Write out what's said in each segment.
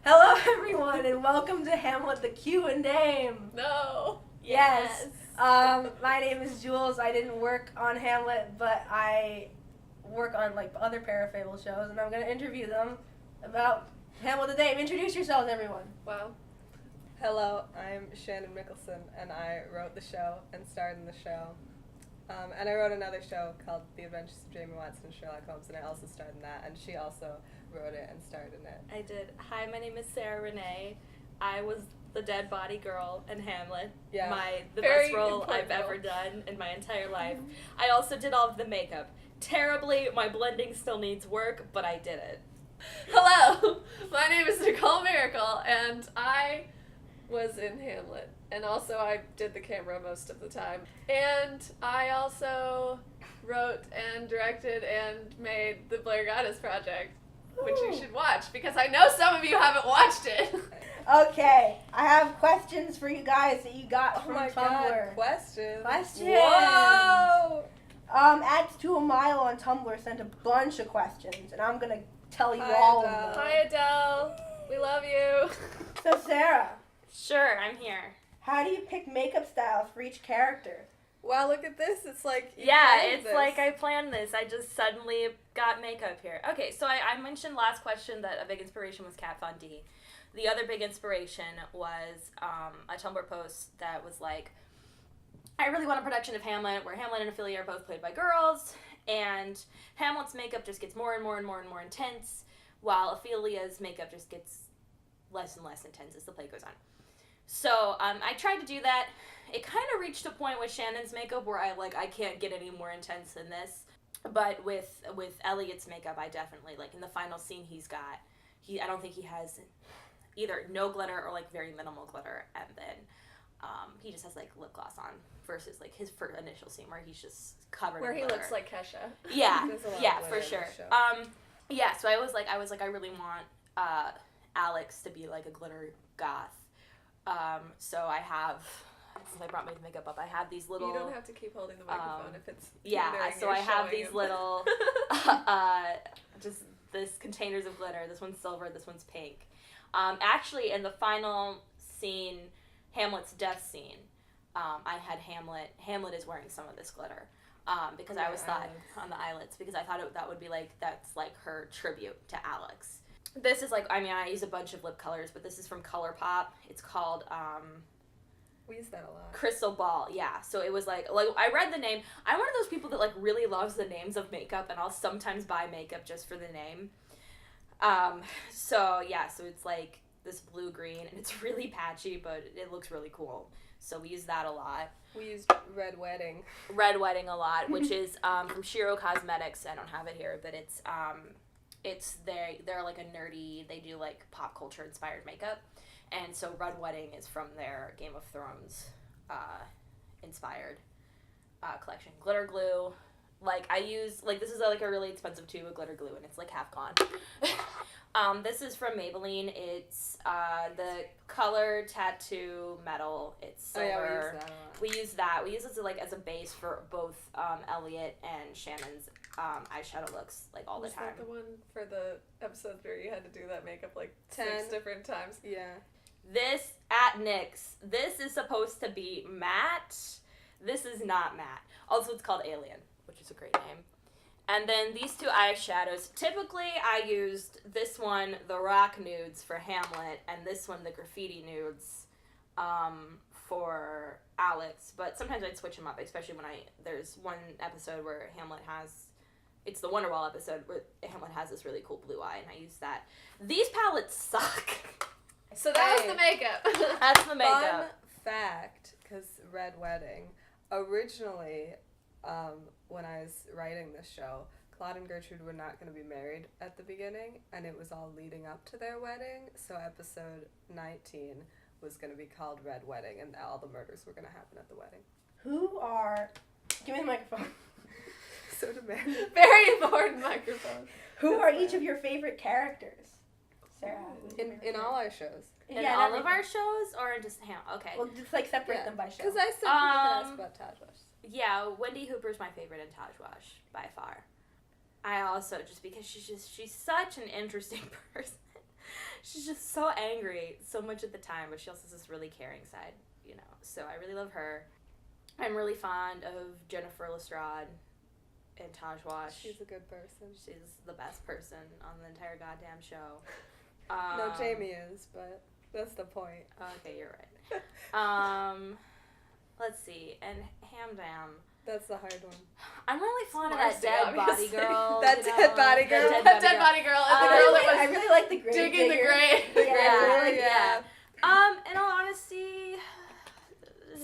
Hello, everyone, and welcome to Hamlet the Q&dAme. No. Yes. My name is Jules. I didn't work on Hamlet, but I work on other Parafable shows, and I'm going to interview them about Hamlet the Dame. Introduce yourselves, everyone. Wow. Hello, I'm Shannon Mickelson, and I wrote the show and starred in the show. And I wrote another show called The Adventures of Jamie Watson and Sherlock Holmes, and I also starred in that, and she also wrote it and starred in it. I did. Hi, my name is Sarah Renee. I was the dead body girl in Hamlet. Yeah. The Very best role important I've ever role. done in my entire life. I also did all of the makeup. Terribly, my blending still needs work, but I did it. Hello, my name is Nicole Miracle, and I was in Hamlet, and also I did the camera most of the time. And I also wrote and directed and made the Blair Goddess Project, which you should watch, because I know some of you haven't watched it. Okay, I have questions for you guys that you got from Tumblr. God, questions. Whoa! Adds to a Mile on Tumblr sent a bunch of questions, and I'm going to tell you all of them. Hi, Adele. We love you. So, Sarah, Sure, I'm here. how do you pick makeup styles for each character? Wow, look at this. It's like you Yeah, planned it's this. like I planned this. I just suddenly got makeup here. Okay, so I mentioned last question that a big inspiration was Kat Von D. The other big inspiration was a Tumblr post that was like, I really want a production of Hamlet where Hamlet and Ophelia are both played by girls, and Hamlet's makeup just gets more and more and more and more intense, while Ophelia's makeup just gets less and less intense as the play goes on. So I tried to do that. It kind of reached a point with Shannon's makeup where I can't get any more intense than this. But with Elliot's makeup, I definitely, in the final scene I don't think he has either no glitter or very minimal glitter, and then he just has lip gloss on versus his first initial scene where he's just covered Where in he glitter. looks like Kesha. Yeah, There's a lot of yeah, glitter for in sure. this show. Yeah, so I was like, I really want Alex to be a glitter goth. So I have, since I brought my makeup up, I have these little. You don't have to keep holding the microphone if it's. Yeah, hindering so your I have showing these of- little, just this containers of glitter. This one's silver, this one's pink. Actually, in the final scene, Hamlet's death scene, I had Hamlet is wearing some of this glitter. Because I always thought, on the eyelids, because I thought that would be that's her tribute to Alex. This is I use a bunch of lip colors, but this is from ColourPop. It's called, We use that a lot. Crystal Ball, yeah. So it was I read the name. I'm one of those people that really loves the names of makeup, and I'll sometimes buy makeup just for the name. So it's this blue-green, and it's really patchy, but it looks really cool. So we use that a lot. We used Red Wedding. Red Wedding a lot, which is from Shiro Cosmetics. I don't have it here, but they're a nerdy, they do pop culture inspired makeup, and so Red Wedding is from their Game of Thrones inspired collection. Glitter glue, I use this is a really expensive tube of glitter glue, and it's half gone. This is from Maybelline. It's the Color Tattoo Metal. It's silver. Oh yeah, we use that a lot. We use this as a base for both Elliot and Shannon's eyeshadow looks all the Was time. that the one for the episodes where you had to do that makeup 10 6 different times? Yeah. This at NYX, this is supposed to be matte. This is not matte. Also, it's called Alien, which is a great name. And then these two eyeshadows. Typically, I used this one, the Rock Nudes, for Hamlet, and this one, the Graffiti Nudes, for Alex. But sometimes I'd switch them up, especially when there's one episode where Hamlet has, it's the Wonderwall episode where Hamlet has this really cool blue eye, and I use that. These palettes suck. So that was Hey. the makeup. That's the makeup. Fun fact, because Red Wedding, originally, when I was writing this show, Claude and Gertrude were not going to be married at the beginning, and it was all leading up to their wedding, so episode 19 was going to be called Red Wedding, and all the murders were going to happen at the wedding. Give me the microphone. So demanding. Very important microphone. Who are each of your favorite characters? Sarah. In all our shows. In all of our shows, or just okay. Well, just separate them by show. Because I said people could ask about Taj Wash. Yeah, Wendy Hooper's my favorite in Taj Wash by far. I also, just because she's such an interesting person. She's just so angry so much at the time, but she also has this really caring side, you know. So I really love her. I'm really fond of Jennifer Lestrade and Taj Wash. She's a good person. She's the best person on the entire goddamn show. No, Jamie is, but that's the point. Okay, you're right. Let's see, and Hamdam. That's the hard one. I'm really fond of Marcy, that dead body obviously. girl. That dead body girl. That dead body girl and the girl that I was really like the grave digging the digger. grave. Yeah. In all honesty,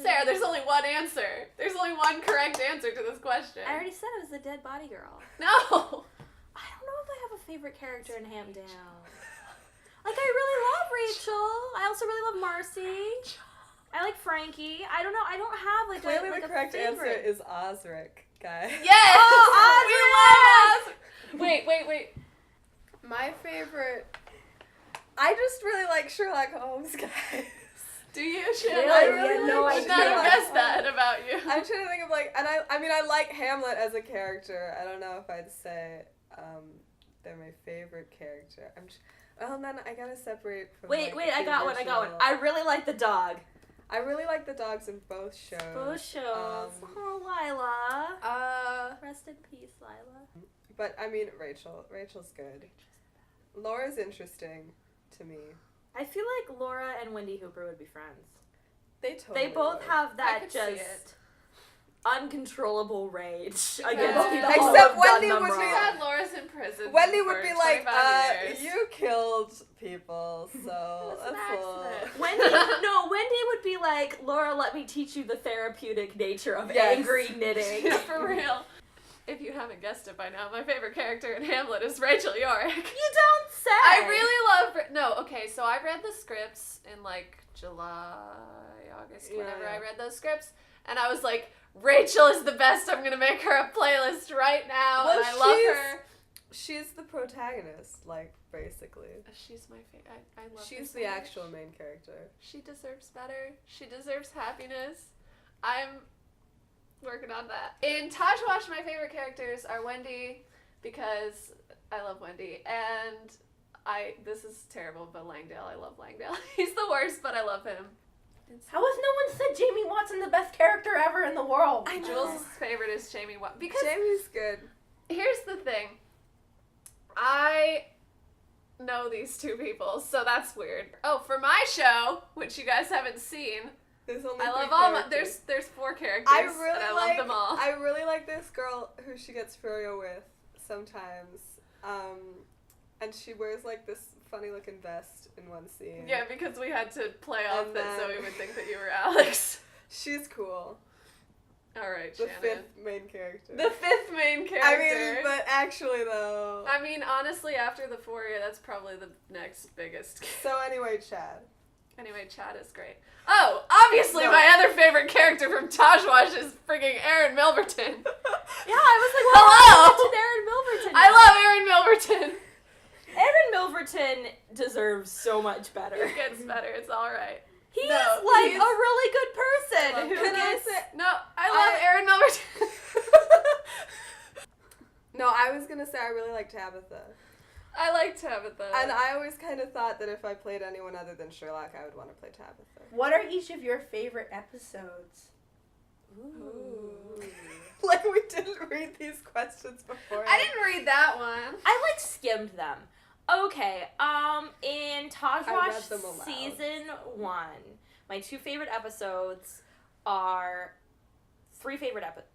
Sarah, there's only one answer. There's only one correct answer to this question. I already said it was the dead body girl. No. I don't know if I have a favorite character in Hamdam. Like, I really love Rachel. I also really love Marcy. I like Frankie. I don't know. I don't have like Clearly a the correct favorite. answer is Osric, guys. Yes. Oh, we love Osric. Wait. My favorite... I just really like Sherlock Holmes, guys. Do you? Really? I You really had no like would not have Sherlock guessed that Holmes. about you. I'm trying to think of like, and I mean, I like Hamlet as a character. I don't know if I'd say they're my favorite character. Well, then I gotta separate from. Wait, like, I the got one. original. I really like the dog. I really like the dogs in both shows. Both shows. Oh, Lila. Rest in peace, Lila. But I mean, Rachel's good. Laura's interesting to me. I feel like Laura and Wendy Hooper would be friends. They totally. They both would. have I that could see it. just uncontrollable rage Yeah. against people Except who have done Wendy them would be wrong. Glad Laura's in prison. Wendy for would be like, 25 years. you killed people, so That's an that's a little. accident. Wendy would be like, Laura, let me teach you the therapeutic nature of Yes. angry knitting. Yeah, for real. If you haven't guessed it by now, my favorite character in Hamlet is Rachel York. You don't say. I really love... No, okay, so I read the scripts in, like, July, August, whenever Yeah. I read those scripts, and I was like, Rachel is the best, I'm gonna make her a playlist right now, Well, and I love her. She's the protagonist, like, basically. She's my favorite. I love her She's so the much. actual main character. She deserves better. She deserves happiness. I'm working on that. In Taj Wash, my favorite characters are Wendy, because I love Wendy, and this is terrible, but Langdale, I love Langdale. He's the worst, but I love him. How has no one said Jamie Watson the best character ever in the world? I know. Jules' favorite is Jamie Watson. Because Jamie's good. here's the thing. I know these two people, so that's weird. Oh, for my show, which you guys haven't seen, There's only I love three all my, characters. there's 4 characters, I and really I like love them all. I really like this girl who she gets furrier with sometimes. And she wears like this funny looking vest in one scene. Yeah, because we had to play off And it so then- we would think that you were Alex. She's cool. Alright, The Shannon. fifth main character. The 5th main character. I mean, but actually though. I mean, honestly, after the 4-year, that's probably the next biggest. So anyway, Chad. Anyway, Chad is great. Oh, obviously No. my other favorite character from Taj Wash is frigging Erin Milverton. Yeah, I was like, Hello! Erin Milverton. I love Erin Milverton. Erin Milverton deserves so much better. It gets better. It's all right. He's No, like he's- a really good person who Can I gets. say? No, I love Erin Milverton. No, I was gonna say I really like Tabitha. I like Tabitha. And I always kind of thought that if I played anyone other than Sherlock, I would want to play Tabitha. What are each of your favorite episodes? Ooh. Like we didn't read these questions before. I didn't read that one. I like skimmed them. Okay, in Taj I Wash read them aloud. season 1, my 2 favorite episodes are 3 favorite episodes.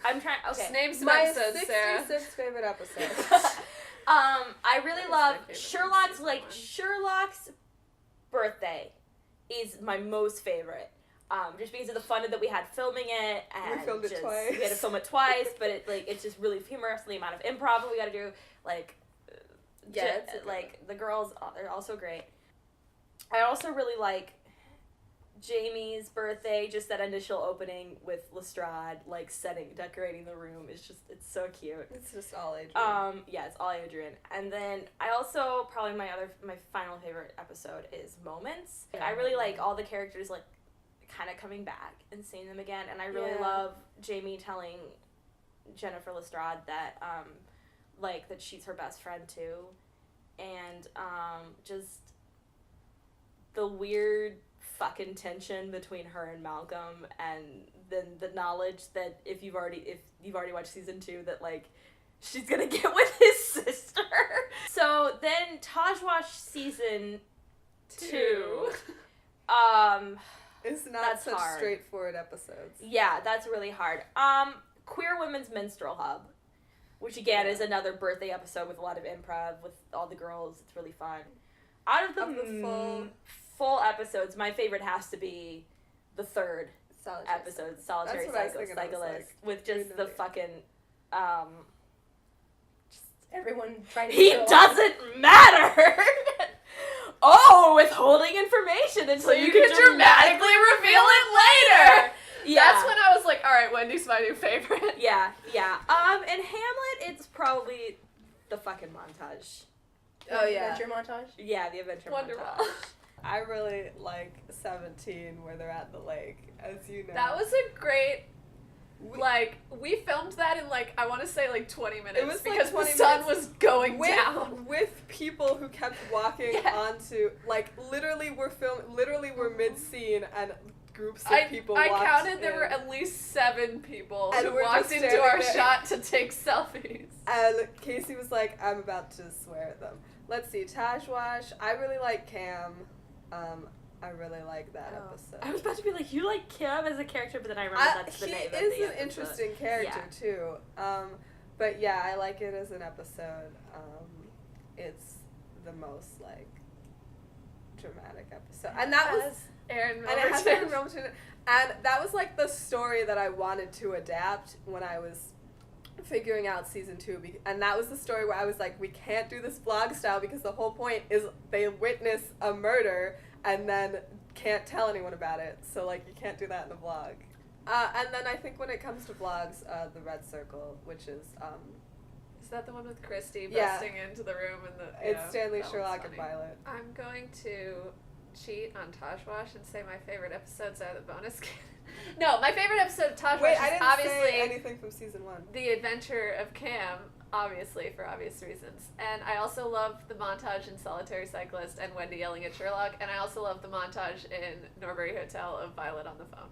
I'm trying. Okay. Just name some My episodes, Sarah. 66 favorite episodes. I really That's love my favorite Sherlock's. season Like 1. Sherlock's birthday is my most favorite. Just because of the fun that we had filming it, and We filmed it just, twice. We had to film it twice, but it's just really humorous. The amount of improv we got to do, like, Yeah, it's a good like the girls, they're also great. I also really like Jamie's birthday, just that initial opening with Lestrade, like decorating the room. It's so cute. It's just all Adrian. Yeah, it's all Adrian. And then I also, probably my final favorite episode is Moments. Like, I really like all the characters, like, kind of coming back and seeing them again. And I really Yeah. love Jamie telling Jennifer Lestrade that, like, that she's her best friend too. and just the weird fucking tension between her and Malcolm, and then the knowledge that if you've already watched season 2 that like she's gonna get with his sister. So then Tajwash season 2. It's not That's such hard. straightforward episodes. Yeah, that's really hard. Queer Women's Minstrel Hub, which again is another birthday episode with a lot of improv with all the girls. It's really fun. Out of the full episodes, my favorite has to be the third episode, Solitary Cyclist, with just the fucking Everyone trying to. He doesn't matter. Withholding information until you can dramatically reveal it later. Yeah. That's when I was like, all right, Wendy's my new favorite. Yeah. And Hamlet, it's probably the fucking montage. Oh, yeah. Adventure montage? Yeah, the adventure Wonderful. montage. I really like 17 where they're at the lake, as you know. That was a great, like, we filmed that in, like, I want to say, like, 20 minutes. It was, like, because 20 the sun minutes was going down. with people who kept walking onto, like, literally we're mid-scene and groups of people I walked counted there in. were at least 7 people And who we're walked just into standing our there. shot to take selfies. And Casey was like, I'm about to swear at them. Let's see, Tajwash. I really like Cam. I really like that episode. I was about to be like, you like Kim as a character, but then I remember that's the name of the He is an episode. interesting character, too. But yeah, I like it as an episode. It's the most, like, dramatic episode. And that was... Aaron And it has Aaron Milverton in it. And that was, like, the story that I wanted to adapt when I was figuring out season 2. And that was the story where I was like, we can't do this vlog style because the whole point is they witness a murder and then can't tell anyone about it. So, like, you can't do that in a vlog. And then I think when it comes to vlogs, the Red Circle, which is... Is that the one with Christy Yeah. busting into the room and the... it's Stanley, that one's Sherlock, and funny. Violet. I'm going to cheat on Tajwash and say my favorite episodes are the bonus kid. No, my favorite episode of Tajwash Wait, is I didn't obviously say anything from season 1. the adventure of Cam, obviously for obvious reasons. And I also love the montage in Solitary Cyclist and Wendy yelling at Sherlock, and I also love the montage in Norbury Hotel of Violet on the phone.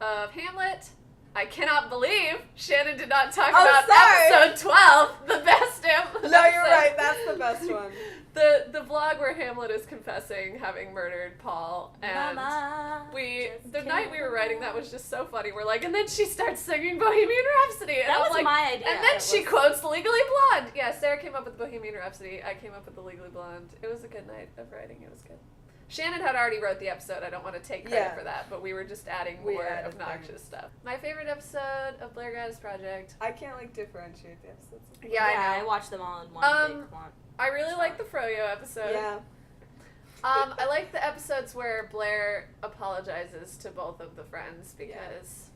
Of Hamlet, I cannot believe Shannon did not talk about sorry. episode 12, the best Hamlet. No, you're right. That's the best one. The vlog where Hamlet is confessing having murdered Paul, and Mama, the night we were writing that was just so funny. We're like, and then she starts singing Bohemian Rhapsody, and That I'm was like, my idea. and then she quotes Legally Blonde. Yeah, Sarah came up with Bohemian Rhapsody. I came up with the Legally Blonde. It was a good night of writing. It was good. Shannon had already wrote the episode. I don't want to take credit for that, but we were just adding more added obnoxious stuff. My favorite episode of Blair Gaddis Project. I can't, like, differentiate the episodes. Yeah, I know. watched them all in one big one. I really like the Froyo episode. Yeah. I like the episodes where Blair apologizes to both of the friends because,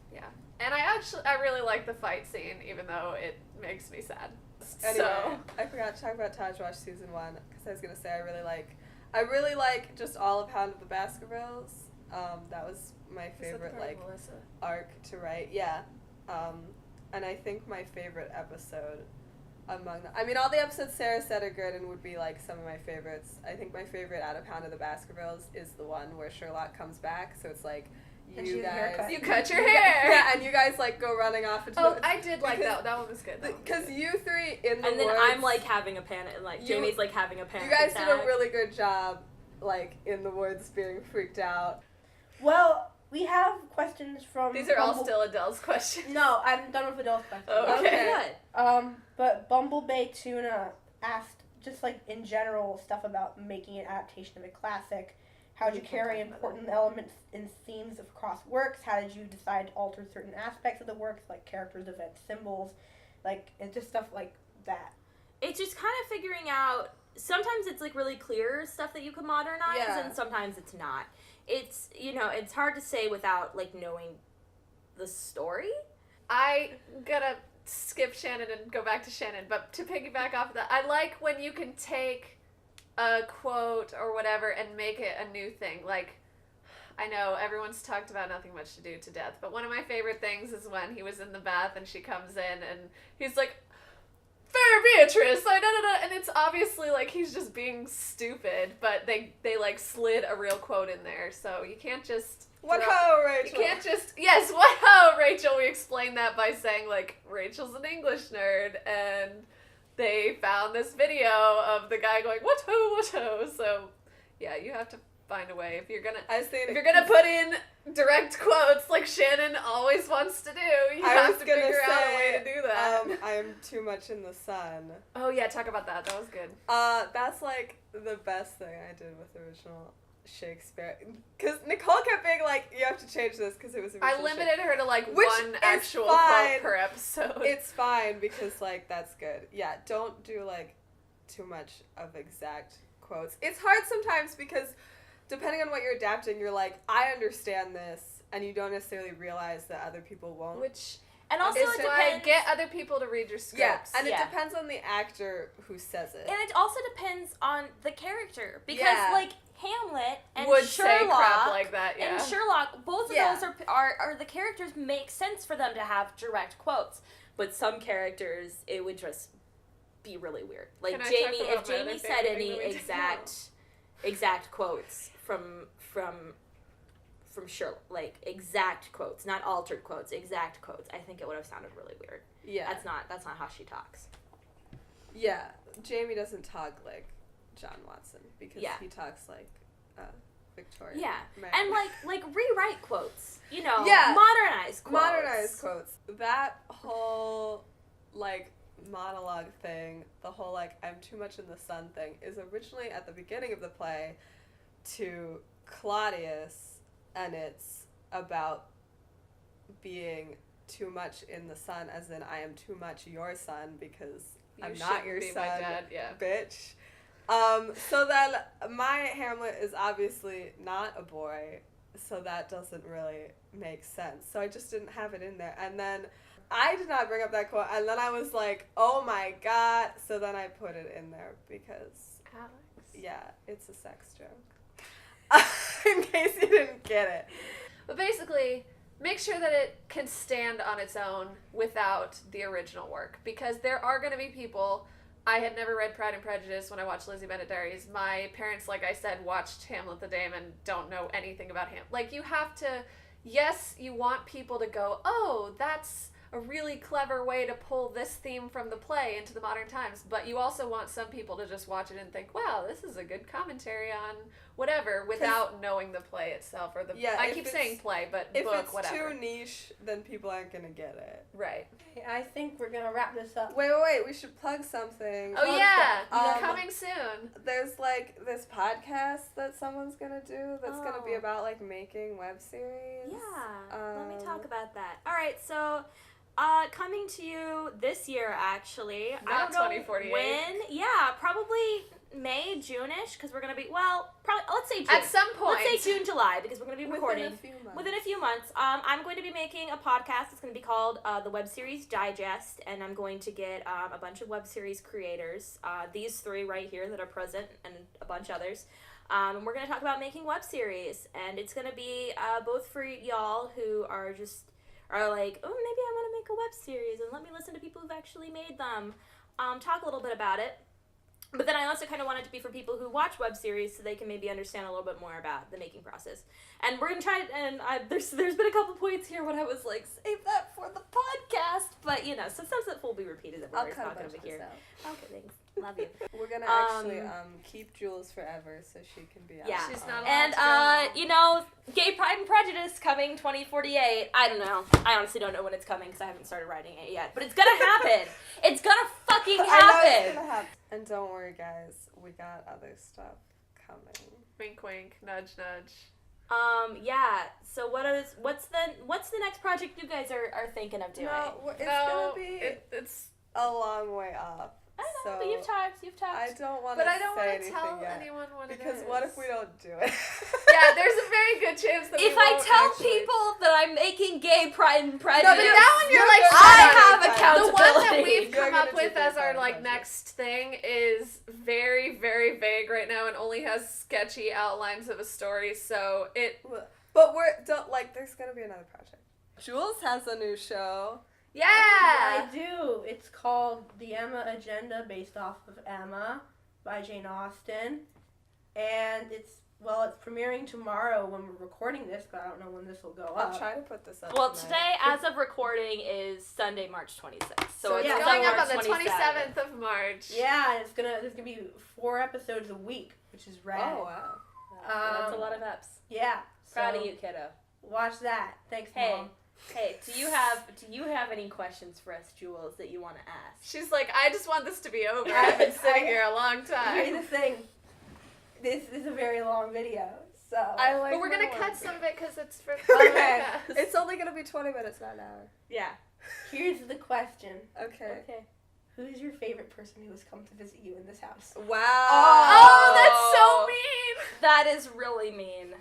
And I really like the fight scene, even though it makes me sad. Anyway, So, I forgot to talk about Tajwash season 1 because I was gonna say I really like just all of Hound of the Baskervilles. That was my favorite arc to write. Yeah, and I think my favorite episode among them. I mean, all the episodes Sarah said are good and would be like some of my favorites. I think my favorite out of Hound of the Baskervilles is the one where Sherlock comes back. So it's like you guys, you cut your hair. Yeah, and you guys like go running off into. Oh, I did like that. That one was good. Because you three in the And then woods, I'm like having a panic, like Jamie's like having a panic you guys attack. did a really good job, like in the woods being freaked out. Well, we have questions from. These are all still Adele's questions. No, I'm done with Adele's questions. Oh, okay. But Bumble Bay Tuna asked, just like in general stuff about making an adaptation of a classic. How did you carry important elements and themes across works? How did you decide to alter certain aspects of the works, like characters, events, symbols? Like, it's just stuff like that. It's just kind of figuring out, sometimes it's like really clear stuff that you can modernize, and sometimes it's not. It's, it's hard to say without like knowing the story. I'm gonna skip Shannon and go back to Shannon, but to piggyback off of that, I like when you can take a quote or whatever and make it a new thing. Like, I know everyone's talked about Nothing Much to Do to Death, but one of my favorite things is when he was in the bath and she comes in and he's like, Fair Beatrice, and it's obviously like he's just being stupid, but they like slid a real quote in there, so you can't just What ho, Rachel? You can't just yes, what ho, Rachel. We explained that by saying like Rachel's an English nerd, and they found this video of the guy going what ho, so yeah, you have to find a way if you're gonna put in direct quotes like Shannon always wants to do. You have to figure out a way to do that. I am too much in the sun. Oh yeah, talk about that. That was good. That's like the best thing I did with original Shakespeare. Because Nicole kept being like, you have to change this because it was original I limited her to like Which one is actual fine. quote per episode. It's fine because like that's good. Yeah, don't do like too much of exact quotes. It's hard sometimes because depending on what you're adapting, you're like, I understand this, and you don't necessarily realize that other people won't. And also it's it why depends. get other people to read your scripts. Yeah, and it depends on the actor who says it. And it also depends on the character because like Hamlet and would Sherlock say crap like that, yeah. and Sherlock, both of those are the characters make sense for them to have direct quotes, but some characters it would just be really weird. Like Can I Jamie, talk about if my Jamie other said favorite any thing that we did? exact quotes from Sherlock, like exact quotes, not altered quotes, exact quotes, I think it would have sounded really weird. Yeah. That's not how she talks. Yeah, Jamie doesn't talk like John Watson because he talks like Victoria. Yeah, Man. and like rewrite quotes, Yeah. modernize quotes. Modernized quotes. That whole like monologue thing, the whole like I'm too much in the sun thing is originally at the beginning of the play to Claudius, and it's about being too much in the sun, as in I am too much your son because I'm not your son, my dad, yeah. bitch. So then my Hamlet is obviously not a boy, so that doesn't really make sense. So I just didn't have it in there. And then I did not bring up that quote, and then I was like, oh my god. So then I put it in there because, Alex. yeah, it's a sex joke. In case you didn't get it. But basically, make sure that it can stand on its own without the original work. Because there are going to be people... I had never read Pride and Prejudice when I watched Lizzie Bennet Diaries. My parents, like I said, watched Hamlet the Dame and don't know anything about Hamlet. Like, you have to... Yes, you want people to go, oh, that's a really clever way to pull this theme from the play into the modern times. But you also want some people to just watch it and think, wow, this is a good commentary on whatever, without knowing the play itself. Or the I keep saying play, but book, whatever. If it's too niche, then people aren't going to get it. Right. I think we're gonna wrap this up. Wait, we should plug something. Oh, yeah! stuff. Coming soon. There's, like, this podcast that someone's gonna do that's gonna be about, like, making web series. Yeah, let me talk about that. All right, so coming to you this year, actually. Not I don't know 2048. when. Yeah, probably May, June-ish, because we're going to be, probably, let's say June. At some point. Let's say June, July, because we're going to be recording. Within a few months. I'm going to be making a podcast. It's going to be called The Web Series Digest, and I'm going to get a bunch of web series creators, these three right here that are present, and a bunch others. And we're going to talk about making web series, and it's going to be both for y'all who are like, oh, maybe I want to make a web series, and let me listen to people who've actually made them, talk a little bit about it. But then I also kind of want it to be for people who watch web series so they can maybe understand a little bit more about the making process. And we're going to try it, and there's been a couple points here when I was like, save that for the podcast. But, some stuff will be repeated that we're talking over here. Okay, thanks. Love you. We're gonna actually keep Jules forever so she can be out. Yeah. She's not And, allowed to go. Gay Pride and Prejudice coming 2048. I don't know. I honestly don't know when it's coming because I haven't started writing it yet. But it's gonna happen. It's gonna fucking happen. I know it's gonna happen. And don't worry, guys. We got other stuff coming. Wink, wink, nudge, nudge. Yeah. So what's the next project you guys are thinking of doing? It's gonna be it's a long way off. I know, so but you've talked. I don't want But to I don't say want to anything tell yet. anyone what it is. Because what if we don't do it? Yeah, there's a very good chance that If we I won't tell actually... people that I'm making Gay Pride and Prejudice, No, but that one you're like, I have the accountability. one that we've You're come gonna up with do as our Pride and next thing is very, very vague right now and only has sketchy outlines of a story. So it. But there's gonna be another project. Jules has a new show. Yeah! I do. It's called The Emma Agenda, based off of Emma by Jane Austen. And it's premiering tomorrow when we're recording this, but I don't know when this will go up. I'll try to put this up. Well, tonight. today, as of recording, is Sunday, March 26th. So it's yeah, Going up March on the 27th of March. Yeah, there's gonna be 4 episodes a week, which is rad. Oh, wow. That's a lot of eps. Yeah. Proud so of you, kiddo. Watch that. Thanks, Hey. Mom. Hey, do you have any questions for us, Jules, that you want to ask? She's like, I just want this to be over. I've been sitting here a long Here's time. the thing. This is a very long video, so. But we're gonna cut some of it because it's for Okay. podcast. It's only gonna be 20 minutes, not an hour. Yeah. Here's the question. Okay. Who's your favorite person who has come to visit you in this house? Wow. Oh, that's so mean. That is really mean.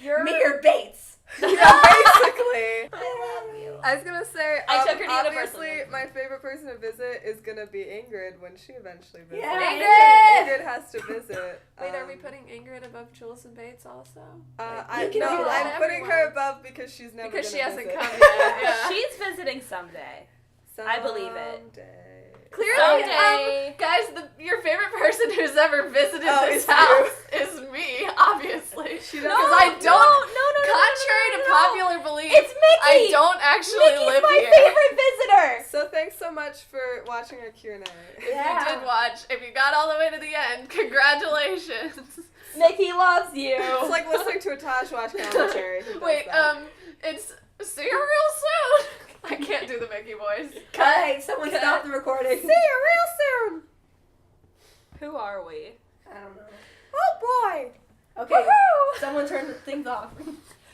You're Me or Bates? Yeah, basically. I love you. I was gonna say, I took her to obviously, Universal. my favorite person to visit is gonna be Ingrid when she eventually visits. Yeah. Ingrid has to visit. Wait, are we putting Ingrid above Jules and Bates also? I'm You can do that. putting her above because she's never Because she gonna hasn't visit. come yet. Yeah. She's visiting someday. I believe it. Someday. Clearly, Someday. guys, your favorite person who's ever visited Oh, this it's house is me, obviously. She Because doesn't- I don't, No. contrary to popular belief, It's Mickey. I don't actually Mickey's live my here. favorite visitor. So thanks so much for watching our Q&A. If you did watch, if you got all the way to the end, congratulations. Mickey loves you. It's like listening to a Tosh watch commentary. Who does Wait, that? it's see you real soon. I can't do the Mickey voice. Hey, someone stop the recording. See you real soon. Who are we? I don't know. Oh boy. Okay, Woohoo! someone turn the things off.